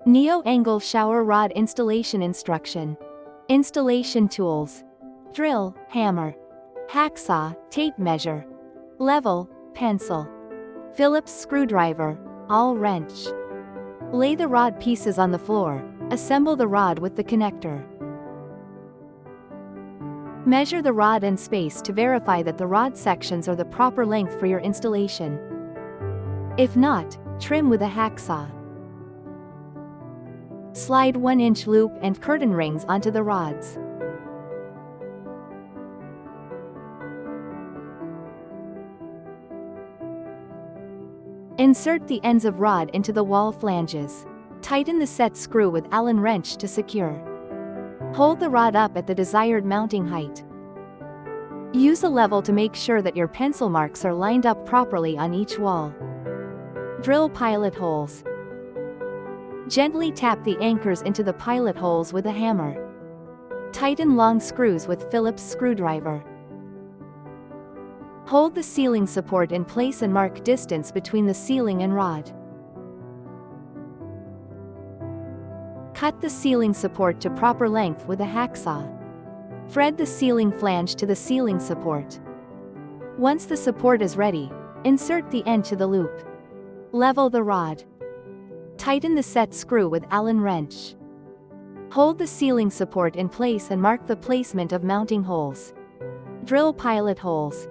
Neo-Angle Shower Rod Installation Instruction. Installation tools: drill, hammer, hacksaw, tape measure, level, pencil, Phillips screwdriver, Allen wrench. Lay the rod pieces on the floor. Assemble the rod with the connector. Measure the rod and space to verify that the rod sections are the proper length for your installation. If not, trim with a hacksaw. Slide 1-inch loop and curtain rings onto the rods. Insert the ends of rod into the wall flanges. Tighten the set screw with Allen wrench to secure. Hold the rod up at the desired mounting height. Use a level to make sure that your pencil marks are lined up properly on each wall. Drill pilot holes. Gently tap the anchors into the pilot holes with a hammer. Tighten long screws with Phillips screwdriver. Hold the ceiling support in place and mark distance between the ceiling and rod. Cut the ceiling support to proper length with a hacksaw. Thread the ceiling flange to the ceiling support. Once the support is ready, insert the end to the loop. Level the rod. Tighten the set screw with Allen wrench. Hold the ceiling support in place and mark the placement of mounting holes. Drill pilot holes.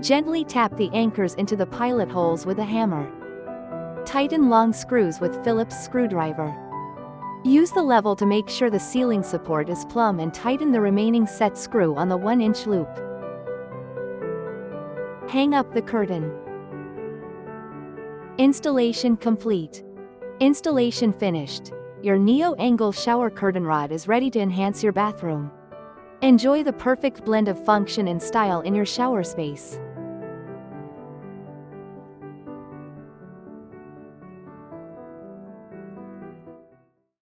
Gently tap the anchors into the pilot holes with a hammer. Tighten long screws with Phillips screwdriver. Use the level to make sure the ceiling support is plumb and tighten the remaining set screw on the 1-inch loop. Hang up the curtain. Installation complete. Installation finished. Your Neo-Angle shower curtain rod is ready to enhance your bathroom. Enjoy the perfect blend of function and style in your shower space.